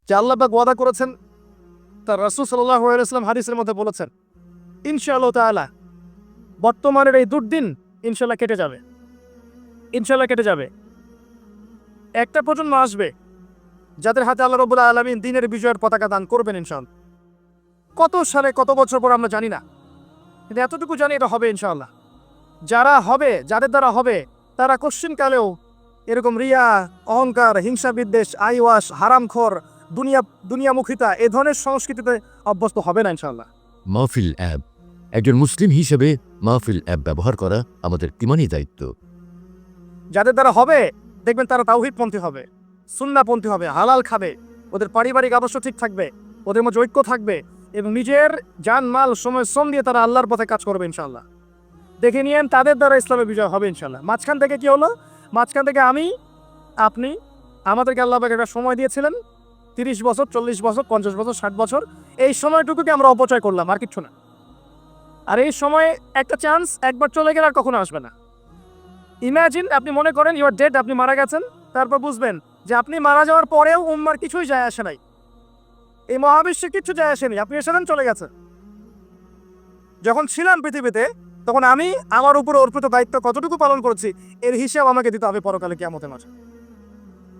যে আল্লাহ পাক ওয়াদা করেছেন, তার রাসূল সাল্লাল্লাহু আলাইহি ওয়াসাল্লাম হাদিসের মধ্যে বলেছেন, ইনশাআল্লাহ তাআলা বর্তমানের এই দুর্দিন ইনশাআল্লাহ কেটে যাবে, ইনশাআল্লাহ কেটে যাবে। একটা প্রজন্ম আসবে যাদের হাতে আল্লাহ রাব্বুল আলামিন দ্বীনের বিজয়ের পতাকা দান করবেন ইনশাআল্লাহ। কত সালে কত বছর পর আমরা জানি না, কিন্তু এতটুকু জানি এটা হবে ইনশাআল্লাহ। যারা হবে, যাদের দ্বারা হবে, তারা কোশ্চিনকালেও এরকম রিয়া, অহংকার, হিংসা বিদ্বেষ, আইওয়াস, হারামখোর, দুনিয়ামুখিতা এ ধরনের সংস্কৃতিতে অভ্যস্ত হবে না ইনশাআল্লাহ। মাহফিল অ্যাপ। একজন মুসলিম হিসেবে মাহফিল অ্যাপ ব্যবহার করা আমাদের ইমানি দায়িত্ব। যাদের দ্বারা হবে দেখবেন তারা তাওহীদপন্থী হবে, সুন্নাহপন্থী হবে, হালাল খাবে, ওদের পারিবারিক আদর্শ ঠিক থাকবে, ওদের মধ্যে ঐক্য থাকবে এবং নিজের জান মাল সময় শ্রম দিয়ে তারা আল্লাহর পথে কাজ করবে ইনশাআল্লাহ। দেখে নিয়েন তাদের দ্বারা ইসলামের বিজয় হবে ইনশাআল্লাহ। মাঝখান থেকে কি হলো? মাঝখান থেকে আমি, আপনি, আমাদেরকে আল্লাহ পাক একটা সময় দিয়েছিলেন 30 বছর, 40 বছর, 50 বছর, 60 বছর। এই সময়টুকুকে আমরা অপচয় করলাম, আর কিচ্ছু না। আর এই সময়ে একটা চান্স একবার চলে গেলে আর কখনো আসবে না। ইমাজিন, আপনি মনে করেন ইউ আর ডেড, আপনি মারা গেছেন, তারপর বুঝবেন যে আপনি মারা যাওয়ার পরেও উম্মার কিছুই যায় আসে নাই, এই মহাবিশ্বে কিছু যায় আসেনি, আপনি এসেছেন চলে গেছেন। যখন ছিলাম পৃথিবীতে তখন আমি আমার উপর অর্পিত দায়িত্ব কতটুকু পালন করেছি এর হিসাব আমাকে দিতে হবে পরকালে কিয়ামতের মাঠে।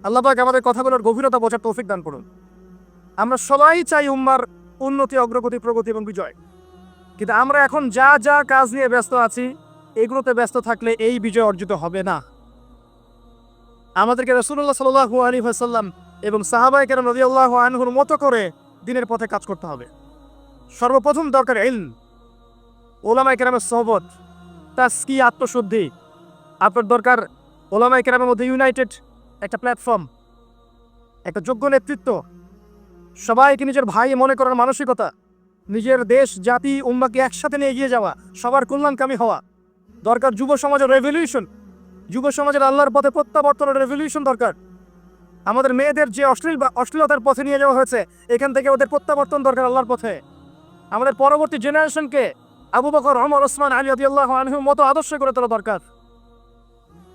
আল্লাহ পাক আমাদের কথাগুলোর গভীরতা বোঝার তৌফিক দান করুন। আমরা সবাই চাই উম্মার উন্নতি, অগ্রগতি, প্রগতি এবং বিজয়, কিন্তু আমরা এখন যা যা কাজ নিয়ে ব্যস্ত আছি এগুলোতে ব্যস্ত থাকলে এই বিজয় অর্জিত হবে না। আমাদেরকে রাসূলুল্লাহ সাল্লাল্লাহু আলাইহি ওয়াসাল্লাম এবং সাহাবায়ে কেরাম রাদিয়াল্লাহু আনহুর মতো করে দ্বীনের পথে কাজ করতে হবে। সর্বপ্রথম দরকার ইলম, ওলামায়ে কেরামের সোহবত, তাজকিয়া, আত্মশুদ্ধি। আপনার দরকার ওলামায়ে কেরামের মধ্যে ইউনাইটেড একটা প্ল্যাটফর্ম, একটা যোগ্য নেতৃত্ব, সবাইকে নিজের ভাই মনে করার মানসিকতা, নিজের দেশ, জাতি, উম্মাকে একসাথে নিয়ে এগিয়ে যাওয়া, সবার কল্যাণকামী হওয়া। দরকার যুব সমাজের রেভলিউশন, যুব সমাজের আল্লাহর পথে প্রত্যাবর্তনের রেভলিউশন দরকার। আমাদের মেয়েদের যে অশ্লীলতার পথে নিয়ে যাওয়া হয়েছে এখান থেকে ওদের প্রত্যাবর্তন দরকার আল্লাহর পথে। আমাদের পরবর্তী জেনারেশনকে আবু বকর, ওমর, ওসমান, আলী রাদিয়াল্লাহু আনহুর মতো আদর্শ করে তোলা দরকার।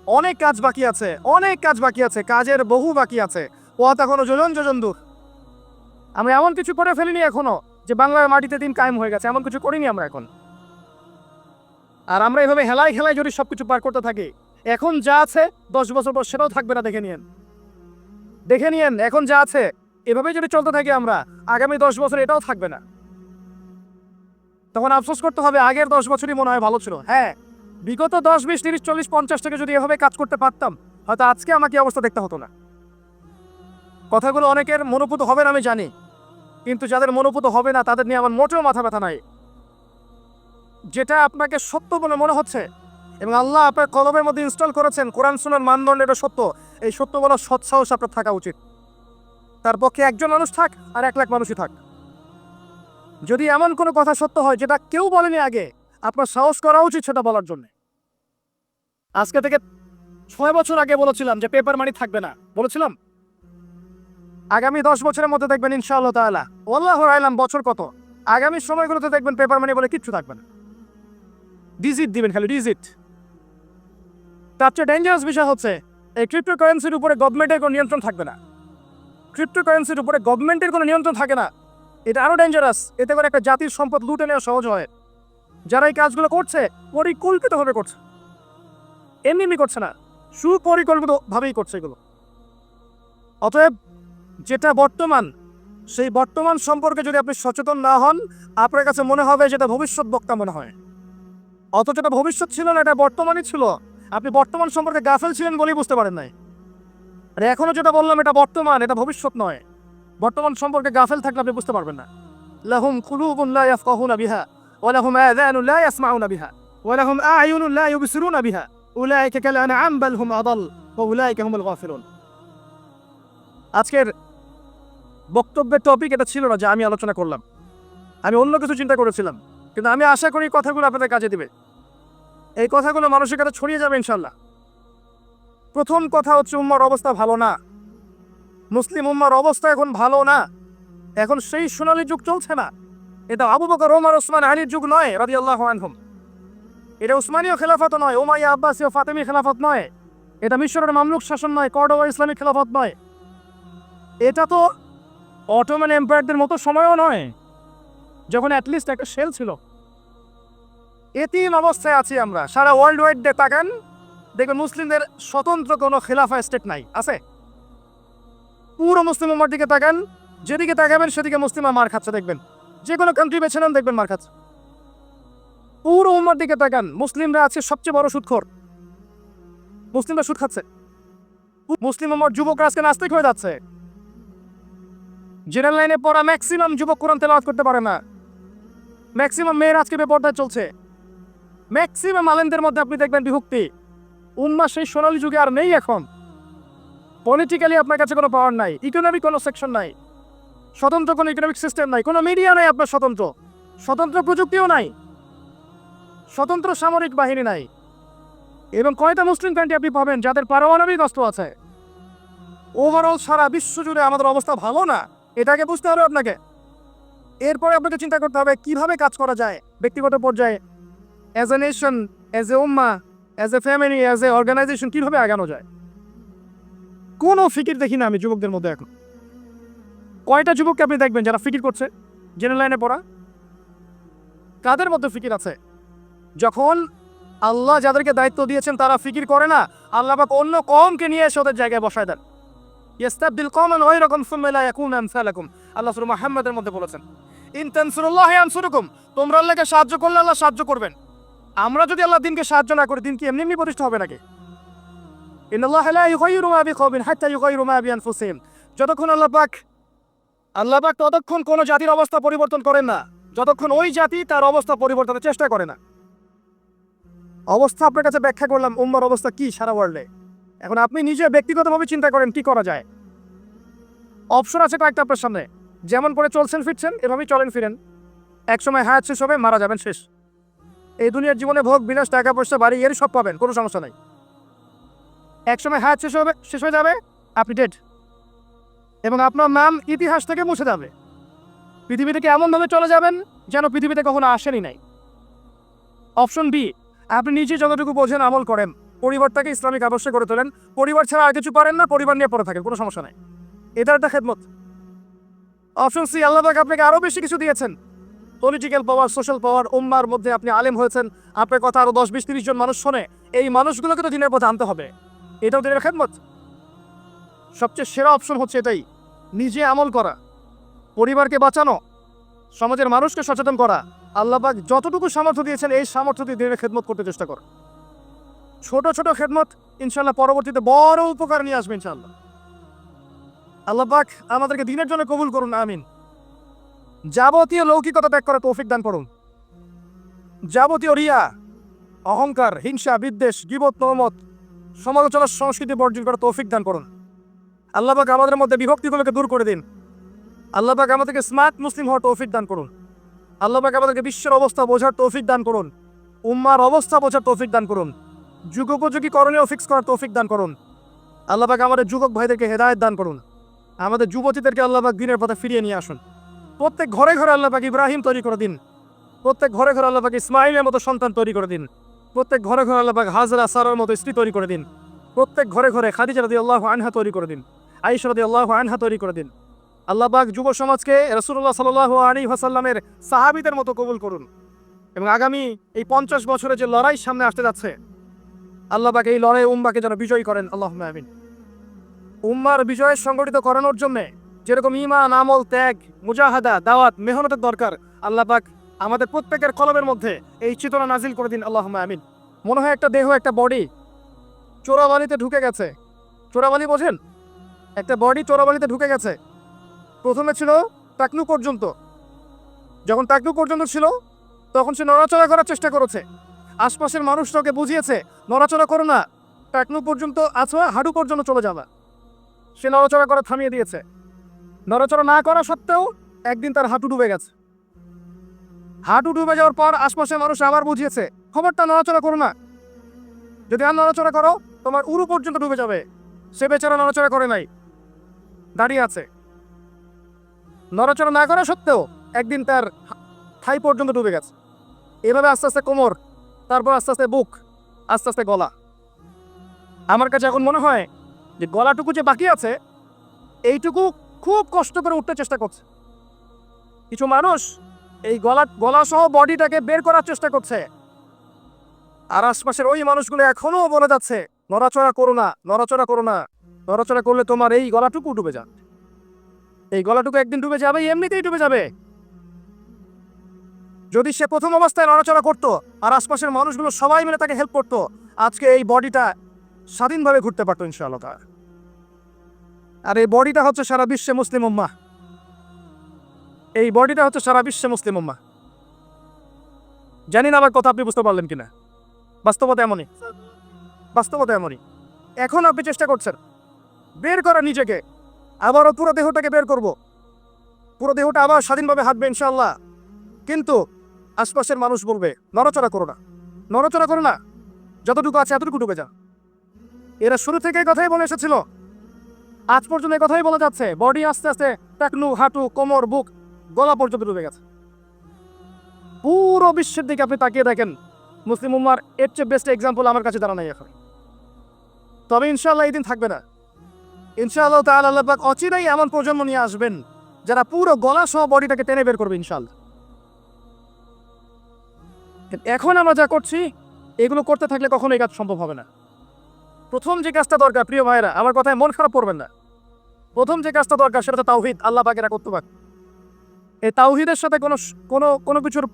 অনেক কাজ বাকি আছে, অনেক কাজ বাকি আছে, কাজের বহু বাকি আছে, পথ এখনো যোজন যোজন দূর। আমরা এমন কিছু করে ফেলিনি এখনো যে বাংলার মাটিতে দিন কায়েম হয়ে গেছে, এমন কিছু করিনি আমরা এখন। আর আমরা এভাবে হেলায় খেলায় যদি সবকিছু পার করতে থাকি, এখন যা আছে 10 বছর পর সেটাও থাকবে না। দেখে নিয়েন, দেখে নিয়েন, এখন যা আছে এভাবে যদি চলতে থাকি আমরা, আগামী 10 বছর এটাও থাকবে না। তখন আফসোস করতে হবে আগের 10 বছরই মনে হয় ভালো ছিল। হ্যাঁ, বিগত 10, 20, 30, 40, 50 থেকে যদি এভাবে কাজ করতে পারতাম হয়তো আজকে আমাকে অবস্থা দেখতে হতো না। কথাগুলো অনেকের মনোপুত হবে না আমি জানি, কিন্তু যাদের মনোপুত হবে না তাদের নিয়ে আমার মোটেও মাথা ব্যথা নাই। যেটা আপনাকে সত্য বলে মনে হচ্ছে এবং আল্লাহ আপনার কলমের মধ্যে ইনস্টল করেছেন, কোরআন সুন্নাহর মানদণ্ড এটা সত্য, এই সত্য বলার সৎসাহস আপনার থাকা উচিত। তার পক্ষে একজন মানুষ থাক আর 1 লাখ মানুষই থাক, যদি এমন কোনো কথা সত্য হয় যেটা কেউ বলেনি আগে, আপনার সাহস করা উচিত সেটা বলার জন্য। আজকে থেকে 6 বছর আগে বলেছিলাম যে পেপার মানি থাকবে না, বলেছিলাম। আগামী 10 বছরের মধ্যে দেখবেন ইনশাআল্লাহ তাআলা, আল্লাহু আ'লাম বছর কত, আগামী সময়গুলোতে দেখবেন পেপার মানি বলে কিচ্ছু থাকবে না, ডিজিট দিবেন খালি ডিজিট। তার চেয়ে ডেঞ্জারাস বিষয় হচ্ছে এই ক্রিপ্টোকারেন্সির উপরে গভর্নমেন্টের কোনো নিয়ন্ত্রণ থাকবে না। ক্রিপ্টোকারেন্সির উপরে গভর্নমেন্টের কোনো নিয়ন্ত্রণ থাকে না, এটা আরো ডেঞ্জারাস। এতে করে একটা জাতির সম্পদ লুটে নেওয়া সহজ হয়। যারা এই কাজগুলো করছে পরিকল্পিতভাবে করছে, এমনি করছে না, সুপরিকল্পিতভাবেই করছে এগুলো। অতএব যেটা বর্তমান, সেই বর্তমান সম্পর্কে যদি আপনি সচেতন না হন, আপনার কাছে মনে হবে যেটা ভবিষ্যৎ বক্তা মনে হয়, অথচ এটা ভবিষ্যৎ ছিল না, এটা বর্তমানই ছিল। আপনি বর্তমান সম্পর্কে গাফেল ছিলেন বলেই বুঝতে পারেন নাই। আর এখনো যেটা বললাম এটা বর্তমান, এটা ভবিষ্যৎ নয়। বর্তমান সম্পর্কে গাফেল থাকলে আপনি বুঝতে পারবেন না। লাহুম কুলুবুন লা ইয়াফকাহুনা বিহা ওয়া লাহুম আযানুন লা ইয়াসমাউনা বিহা ওয়া লাহুম আ'য়ুনুন লা ইউবসিরুনা বিহা উলাইকা কাল আনআম বাল হুম আদাল ওয়া উলাইকা হুমুল গাফিলুন। আজকের বক্তব্যের টপিক এটা ছিল না যে আমি আলোচনা করলাম, আমি অন্য কিছু চিন্তা করেছিলাম, কিন্তু আমি আশা করি কথাগুলো আপনাদের কাজে দিবে, এই কথাগুলো মানুষের কাছে ছড়িয়ে যাবে ইনশাআল্লাহ। প্রথম কথা হচ্ছে উম্মার অবস্থা ভালো না, মুসলিম উম্মার অবস্থা এখন ভালো না। এখন সেই সোনালী যুগ চলছে না। এটা আবু বকর, ওমর, ওসমান, আলীর যুগ নয় রাদিয়াল্লাহু আনহুম। এটা উসমানীয় খেলাফত নয়, উমাইয়া, আব্বাসীয়, ফাতেমি খেলাফত নয়। এটা মিশরের মামলুক শাসন নয়, কর্ডোবা ইসলামিক খেলাফত নয়। এটা তো অটোমান এম্পায়ারদের মতো সময়ও নয়, যখন অ্যাটলিস্ট একটা শেল ছিল। এতিম অবস্থায় আছি আমরা। সারা ওয়ার্ল্ড ওয়াইড তাকান, দেখবেন মুসলিমদের স্বতন্ত্র কোনো খেলাফা স্টেট নাই, আছে? পুরো মুসলিম উম্মার দিকে তাকান, যেদিকে তাকাবেন সেদিকে মুসলিমরা মার খাচ্ছে দেখবেন। যে কোনো কান্ট্রি বেছে নেন, দেখবেন মার খাচ্ছে। পুরো উম্মার দিকে তাকান, মুসলিমরা আছে সবচেয়ে বড় সুদখোর। মুসলিমরা সুদ খাচ্ছে। মুসলিম উম্মার যুবকরা আজকে নাস্তিক হয়ে যাচ্ছে। জেনারেল লাইনে পড়া ম্যাক্সিমাম যুবক কোরআন তেলাওয়াত করতে পারে না। ম্যাক্সিমাম মেয়ের আজকে বেপরদায় চলছে। ম্যাক্সিমাম আলেমদের মধ্যে আপনি দেখবেন বিভক্তি। উম্মাহ সেই সোনালী যুগে আর নেই এখন। পলিটিক্যালি আপনার কাছে কোনো পাওয়ার নাই, ইকোনমিক কোনো সেকশন নাই, স্বতন্ত্র কোনো ইকোনমিক সিস্টেম নাই, কোনো মিডিয়া নাই আপনার স্বতন্ত্র, স্বতন্ত্র প্রযুক্তিও নাই, স্বতন্ত্র সামরিক বাহিনী নাই। এবং কয়টা মুসলিম কান্ট্রি আপনি পাবেন যাদের পারমাণবিক অস্ত্র আছে? ওভারঅল সারা বিশ্ব জুড়ে আমাদের অবস্থা ভালো না, এটাকে বুঝতে হবে আপনাকে। এরপরে আপনাকে চিন্তা করতে হবে কিভাবে কাজ করা যায় ব্যক্তিগত পর্যায়ে, as a nation, as a উম্মাহ, as a family, as a organization, কিভাবে আগানো যায়। কোনো ফিকির দেখি না আমি যুবকদের মধ্যে এখন। কয়টা যুবককে আপনি দেখবেন যারা ফিকির করছে? জেনারেল লাইনে পড়া। কাদের মধ্যে ফিকির আছে? যখন আল্লাহ যাদেরকে দায়িত্ব দিয়েছেন তারা ফিকির করে না, আল্লাহ পাক অন্য কওমকে নিয়ে এসে ওদের জায়গায় বসায় দেন। ইয়াস্তাবদিল কওমান গায়রাকুম সুম্মা লা ইয়াকুনু আমসালাকুম, আল্লাহ সূরা মুহাম্মাদের মধ্যে বলেছেন, ইন তানসুরুল্লাহ ইয়ানসুরুকুম, তোমরা আল্লাহকে সাহায্য করলে আল্লাহ সাহায্য করবেন। আমরা যদি আল্লাহ দিনকে সাহায্য না করি, দিন কি এমনি এমনি প্রতিষ্ঠা হবে নাকি? ইন্নাল্লাহা লা ইউগাইয়িরু মা বিকওমিন হাত্তা ইউগাইয়িরু মা বিআনফুসিহিম, যতক্ষণ আল্লাহ পাক ততক্ষণ কোনো জাতির অবস্থা পরিবর্তন করেন না যতক্ষণ ওই জাতি তার অবস্থা পরিবর্তনের চেষ্টা করে না। অবস্থা আপনার কাছে ব্যাখ্যা করলাম, উম্মার অবস্থা কি সারা ওয়ার্ল্ডে। এখন আপনি নিজে ব্যক্তিগতভাবে চিন্তা করেন কি করা যায়। অপশন আছে কয়েকটা আপনার সামনে। যেমন করে চলছেন ফিরছেন এভাবেই চলেন ফিরেন। একসময় হায়াত শেষ হবে, মারা যাবেন, শেষ। এই দুনিয়ার জীবনে ভোগ বিলাস, টাকা পয়সা, বাড়ি, এর সব পাবেন, কোনো সমস্যা নাই। একসময় হায়াত শেষ হয়ে যাবে, আপনি ডেড, এবং আপনার নাম ইতিহাস থেকে মুছে যাবে। পৃথিবী থেকে এমনভাবে চলে যাবেন যেন পৃথিবীতে কখনো আসেনি নাই। অপশন বি, আপনি নিজে যতটুকু বোঝেন আমল করেন, পরিবারটাকে ইসলামিক আদর্শে করে তোলেন, পরিবার ছাড়া আর কিছু পারেন না, পরিবার নিয়ে পড়ে থাকেন, কোনো সমস্যা নাই, এটা একটা খেদমত। অপশন সি, আল্লাহ পাক আপনাকে আরো বেশি কিছু দিয়েছেন, পলিটিক্যাল পাওয়ার, সোশ্যাল পাওয়ার, উম্মার মধ্যে আপনি আলেম হয়েছেন, আপনার কথা আরো 10-20-30 জন মানুষ শোনে, এই মানুষগুলোকে তো দিনের পথে আনতে হবে, এটাও দিনের খেদমত। সবচেয়ে সেরা অপশন হচ্ছে এটাই, নিজে আমল করা, পরিবারকে বাঁচানো, সমাজের মানুষকে সচেতন করা। আল্লাহ পাক যতটুকু সামর্থ্য দিয়েছেন এই সামর্থ্য দিয়ে দিনের খেদমত করতে চেষ্টা কর। ছোট ছোট খেদমত ইনশাল্লাহ পরবর্তীতে বড় উপকার নিয়ে আসবে ইনশাল্লাহ। আল্লাহ পাক আমাদেরকে দিনের জন্য কবুল করুন, আমিন। যাবতীয় লৌকিকতা ত্যাগ করার তৌফিক দান করুন। যাবতীয় রিয়া, অহংকার, হিংসা, বিদ্বেষ, গীবত, নহমত, সমালোচনার সংস্কৃতি বর্জন করার তৌফিক দান করুন। আল্লাহ পাক আমাদের মধ্যে বিভক্তিগুলোকে দূর করে দিন। আল্লাহ পাক আমাদেরকে স্মার্ট মুসলিম হওয়ার তৌফিক দান করুন। আল্লাহ পাক আমাদেরকে বিশ্বের অবস্থা বোঝার তৌফিক দান করুন, উম্মার অবস্থা বোঝার তৌফিক দান করুন, যুগোপযোগী করণীয় ফিক্স করার তৌফিক দান করুন। আল্লাহ পাক আমাদের যুবক ভাইদেরকে হেদায়েত দান করুন। আমাদের যুবতীদেরকে আল্লাহ পাক দিনের পথে ফিরিয়ে নিয়ে আসুন। প্রত্যেক ঘরে ঘরে আল্লাহ পাক ইব্রাহিম তৈরি করে দিন। প্রত্যেক ঘরে ঘরে আল্লাহ পাক ইসমাইলের মতো সন্তান তৈরি করে দিন। প্রত্যেক ঘরে ঘরে আল্লাহ পাক হাজরা সারার মতো স্ত্রী তৈরি করে দিন। প্রত্যেক ঘরে ঘরে খাদিজা রাদিয়াল্লাহু আনহা তৈরি করে দিন, আয়েশা রাদিয়াল্লাহু আনহা তৈরি করে দিন। আল্লাহ পাক যুব সমাজকে রাসূলুল্লাহ সাল্লাল্লাহু আলাইহি ওয়াসাল্লামের সাহাবীদের মতো কবুল করুন। এবং আগামী এই 50 বছরের যে লড়াই সামনে আসতে যাচ্ছে, আল্লাহ পাক এই লড়াই উম্মাকে যেন বিজয়ী করেন, আল্লাহুম্মা আমিন। উম্মার বিজয় সংগঠিত করানোর জন্য যেরকম ঈমান, আমল, ত্যাগ, মুজাহাদা, দাওয়াত, মেহনতের দরকার, আল্লাহ পাক আমাদের প্রত্যেকের কলবের মধ্যে এই চেতনা নাজিল করে দিন, আল্লাহুম্মা আমিন। মনে হয় একটা দেহ, একটা বডি চোরাবালিতে ঢুকে গেছে। চোরাবালি বোঝেন? একটা বডি চোরাবালিতে ঢুকে গেছে। প্রথমে ছিল টাকনু পর্যন্ত, যখন টাকনু পর্যন্ত ছিল তখন সে নড়াচড়া করার চেষ্টা করেছে। আশপাশের মানুষটাকে বুঝিয়েছে নড়াচড়া করো না, টাকনু পর্যন্ত আছো, হাঁটু পর্যন্ত চলে যাবা। সে নড়াচড়া করা থামিয়ে দিয়েছে। নড়াচড়া না করা সত্ত্বেও একদিন তার হাঁটু ডুবে গেছে। হাঁটু ডুবে যাওয়ার পর আশপাশের মানুষ আবার বুঝিয়েছে খবরটা নড়াচড়া করো না, যদি আর নড়াচড়া করো তোমার উরু পর্যন্ত ডুবে যাবে। সে বেচারা নড়াচড়া করে নাই, দাঁড়িয়ে আছে। নড়াচড়া না করা সত্ত্বেও একদিন তার থাই পর্যন্ত ডুবে গেছে। এভাবে আস্তে আস্তে কোমর, তারপর আস্তে আস্তে বুক, আস্তে আস্তে গলা। আমার কাছে এখন মনে হয় যে গলাটুকু যে বাকি আছে এইটুকু খুব কষ্ট করে উঠতে চেষ্টা করছে, কিছু মানুষ এই গলা সহ বডিটাকে বের করার চেষ্টা করছে, আর আশপাশের ওই মানুষগুলো এখনো বলে যাচ্ছে নড়াচড়া করো না, নড়াচড়া করো না, নড়াচড়া করলে তোমার এই গলাটুকু ডুবে যাবে। এই গলাটুকু একদিন ডুবে যাবে, এমনিতেই ডুবে যাবে। যদি সে প্রথম অবস্থায় নড়াচড়া করতো আর আশপাশের মানুষগুলো সবাই মিলে তাকে হেল্প করতো, আজকে এই বডিটা স্বাধীনভাবে ঘুরতে পারতো ইনশাআল্লাহ। আর এই বডিটা হচ্ছে সারা বিশ্বে মুসলিম উম্মাহ, এই বডিটা হচ্ছে সারা বিশ্বে মুসলিম উম্মাহ। জানি না আমার কথা আপনি বুঝতে পারলেন কিনা। বাস্তবতা এমনই, বাস্তবতা এমনই। এখন আপনি চেষ্টা করছেন বের করা নিজেকে, আবারও পুরো দেহটাকে বের করব, পুরো দেহটা আবার স্বাধীনভাবে হাঁটবে ইনশাআল্লাহ। কিন্তু আশপাশের মানুষ বলবে নড়াচড়া করো না, নড়াচড়া করো না, যতটুকু আছে এতটুকু ডুবে যা। এরা শুরু থেকে কথাই বলে এসেছিল, আজ পর্যন্ত এই কথাই বলা যাচ্ছে। বডি আস্তে আস্তে টাকনু, হাঁটু, কোমর, বুক, গলা পর্যন্ত ডুবে গেছে। পুরো বিশ্বের দিকে আপনি তাকিয়ে দেখেন, মুসলিম উম্মার এর চেয়ে বেস্ট এক্সাম্পল আমার কাছে দাঁড়া নাই এখন। তবে ইনশাআল্লাহ এই দিন থাকবে না। ইনশাআল্লাহ তাআলা আল্লাহ পাক অচিরেই এমন প্রজন্ম নিয়ে আসবেন যারা পুরো গলা সহ বডিটাকে টেনে বের করবে ইনশাআল্লাহ। এখন আমরা যা করছি এগুলো করতে থাকলে কখনো এই কাজ সম্ভব হবে না। প্রথম যে কাজটা দরকার, প্রিয় ভাইরা, আমার কথায় মন খারাপ করবেন না, প্রথম যে কাজটা দরকার সেটা তো তাওহীদ, আল্লাহ পাকের একত্ববাদ। এই তাওহীদের সাথে কোনো কোনো কোনো কিছুর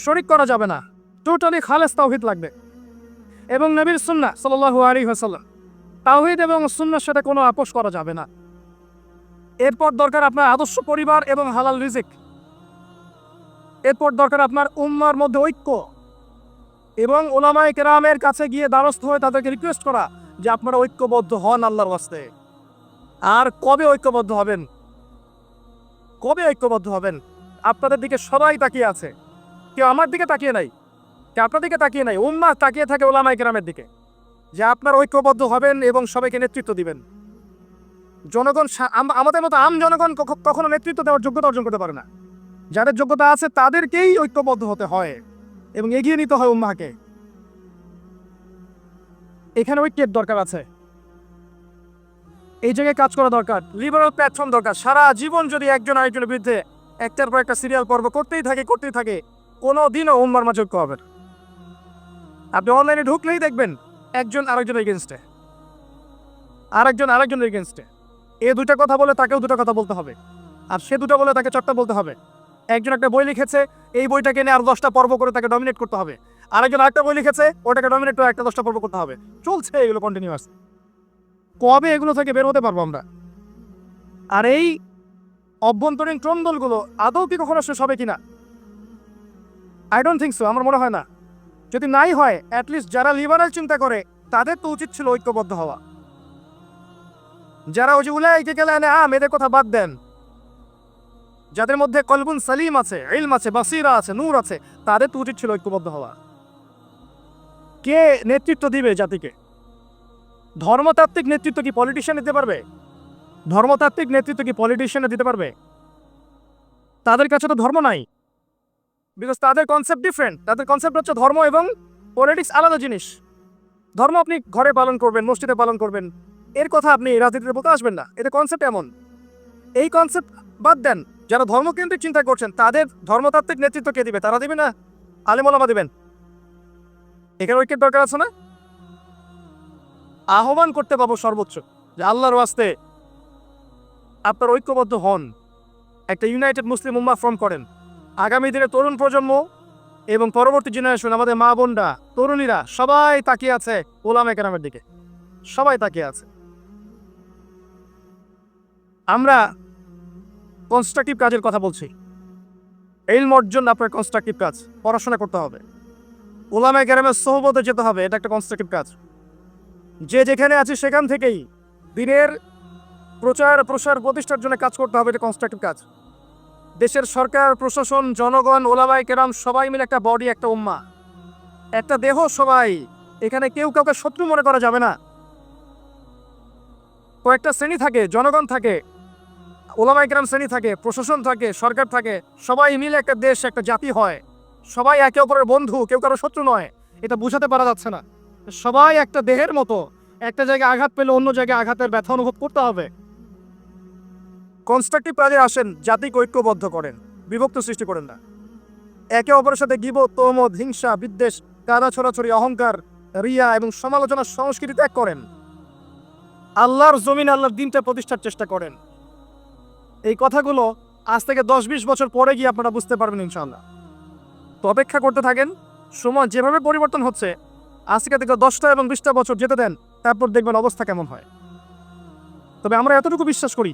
শরীক করা যাবে না, টোটালি খালেস তাওহীদ লাগবে। এবং নবীর সুন্নাহ সাল্লাল্লাহু আলাইহি ওয়াসাল্লাম, তাওহীদ এবং সুন্নাহর সাথে কোনো আপোষ করা যাবে না। এরপর দরকার আপনার আদর্শ পরিবার এবং হালাল রিজিক। এরপর দরকার আপনার উম্মার মধ্যে ঐক্য এবং উলামায়ে কেরামের কাছে গিয়ে দ্বারস্থ হয়ে তাদেরকে রিকোয়েস্ট করা যে আপনারা ঐক্যবদ্ধ হন আল্লাহর ওয়াস্তে। আর কবে ঐক্যবদ্ধ হবেন, কবে ঐক্যবদ্ধ হবেন? আপনাদের দিকে সবাই তাকিয়ে আছে, কেউ আমার দিকে তাকিয়ে নাই, কেউ আপনার দিকে তাকিয়ে নাই, উম্মাহ তাকিয়ে থাকে উলামায়ে কেরামের দিকে যে আপনারা ঐক্যবদ্ধ হবেন এবং সবাইকে নেতৃত্ব দিবেন। জনগণ, আমাদের মতো আম জনগণ কখনো নেতৃত্ব দেওয়ার যোগ্যতা অর্জন করতে পারে না। যাদের যোগ্যতা আছে তাদেরকেই ঐক্যবদ্ধ হতে হয় এবং এগিয়ে নিতে হয় উম্মাহকে। এখানে ঐক্যের দরকার আছে, এই জায়গায় কাজ করা দরকার, লিবারাল প্ল্যাটফর্ম দরকার। সারা জীবন যদি একজন আরেকজনের বিরুদ্ধে একটার পর একটা সিরিয়াল পর্ব করতেই থাকে, কোনো দিনও উম্মার মাঝে ঐক্য হবে না। আপনি অনলাইনে ঢুকলেই দেখবেন একজন আরেকজনের এগেনস্টে, আরেকজন আরেকজনের এগেনস্টে। এ দুটা কথা বলে তাকেও দুটো কথা বলতে হবে, আর সে দুটো বলে তাকে চারটা বলতে হবে। একজন একটা বই লিখেছে, এই বইটাকে নিয়ে আর 10টা পর্ব করে তাকে ডমিনেট করতে হবে। আরেকজন আরেকটা বই লিখেছে, ওটাকে ডমিনেট করে একটা 10টা পর্ব করতে হবে। চলছে এগুলো কন্টিনিউয়াস। কবে এগুলো থেকে বের হতে পারবো আমরা? আর এই অভ্যন্তরীণ ট্রন্দলগুলো আদৌ কি কখনো শেষ হবে কিনা? আই ডোন্ট থিঙ্ক সো, আমার মনে হয় না। যদি নাই হয়, অ্যাটলিস্ট যারা লিবারাল চিন্তা করে তাদের তো উচিত ছিল ঐক্যবদ্ধ হওয়া। যারা ওই যে উলাইকে গেলে এদের কথা বাদ দেন, যাদের মধ্যে কলবুন সালিম আছে, ইলম আছে, বাসিরা আছে, নূর আছে, তাদের তো উচিত ছিল ঐক্যবদ্ধ হওয়া। কে নেতৃত্ব দিবে জাতিকে? ধর্মতাত্ত্বিক নেতৃত্ব কি পলিটিশিয়ান দিতে পারবে? ধর্মতাত্ত্বিক নেতৃত্ব কি পলিটিশিয়ান দিতে পারবে? তাদের কাছে তো ধর্ম নাই, বিকজ তাদের কনসেপ্ট ডিফারেন্ট। তাদের কনসেপ্ট হচ্ছে ধর্ম এবং পলিটিক্স আলাদা জিনিস। ধর্ম আপনি ঘরে পালন করবেন, মসজিদে পালন করবেন, এর কথা আপনি রাজনীতিতে বলতে আসবেন না। এদের কনসেপ্ট এমন। এই কনসেপ্ট বাদ দেন, যারা ধর্মকেন্দ্রিক চিন্তা করছেন তাদের ধর্মতাত্ত্বিক নেতৃত্ব কে দিবে? তারা দিবে না, আলেম ওলামা দিবেন। এখানে ঐক্যের দরকার আছে না? আহ্বান করতে পাবো সর্বোচ্চ যে আল্লাহর ওয়াস্তে আপনার ঐক্যবদ্ধ হন, একটা ইউনাইটেড মুসলিম উম্মাহ ফর্ম করেন। আগামী দিনে তরুণ প্রজন্ম এবং পরবর্তী জেনারেশন, আমাদের মা বোনরা, তরুণীরা সবাই তাকিয়ে আছে উলামায়ে কেরামের দিকে, সবাই তাকিয়ে আছে। আমরা কনস্ট্রাকটিভ কাজের কথা বলছি। ইলম অর্জন আপনার কনস্ট্রাকটিভ কাজ, পড়াশোনা করতে হবে, উলামায়ে কেরামের সোহবতে যেতে হবে, এটা একটা কনস্ট্রাকটিভ কাজ। যে যেখানে আছে সেখান থেকেই দিনের প্রচার প্রসার প্রতিষ্ঠার জন্য কাজ করতে হবে, এটা কনস্ট্রাকটিভ কাজ। দেশের সরকার, প্রশাসন, জনগণ, ওলামায়ে কেরাম সবাই মিলে একটা বডি, একটা উম্মাহ, একটা দেহ সবাই। এখানে কেউ কাউকে শত্রু মনে করা যাবে না। কয়েকটা শ্রেণী থাকে, জনগণ থাকে, ওলামায়ে কেরাম শ্রেণী থাকে, প্রশাসন থাকে, সরকার থাকে, সবাই মিলে একটা দেশ, একটা জাতি হয়। সবাই একে অপরের বন্ধু, কেউ কারো শত্রু নয়। এটা বোঝাতে পারা যাচ্ছে না। সবাই একটা দেহের মতো, একটা জায়গায় আঘাত পেলে অন্য জায়গায় আঘাতের ব্যথা অনুভব করতে হবে। কনস্ট্রাকটিভ কাজে আসেন, জাতিকে ঐক্যবদ্ধ করেন, বিভক্ত সৃষ্টি করেন না। একে অপরের সাথে গীবত, তহমত, হিংসা, বিদ্বেষ, কাদা ছড়াছড়ি, অহংকার, রিয়া এবং সমালোচনার সংস্কৃতি ত্যাগ করেন। আল্লাহর জমিন, আল্লাহর দিনটা প্রতিষ্ঠার চেষ্টা করেন। এই কথাগুলো আজ থেকে 10-20 বছর পরে গিয়ে আপনারা বুঝতে পারবেন ইনশাআল্লাহ। তো অপেক্ষা করতে থাকেন। সময় যেভাবে পরিবর্তন হচ্ছে, আজকে থেকে 10টা এবং 20টা বছর যেতে দেন, তারপর দেখবেন অবস্থা কেমন হয়। তবে আমরা এতটুকু বিশ্বাস করি,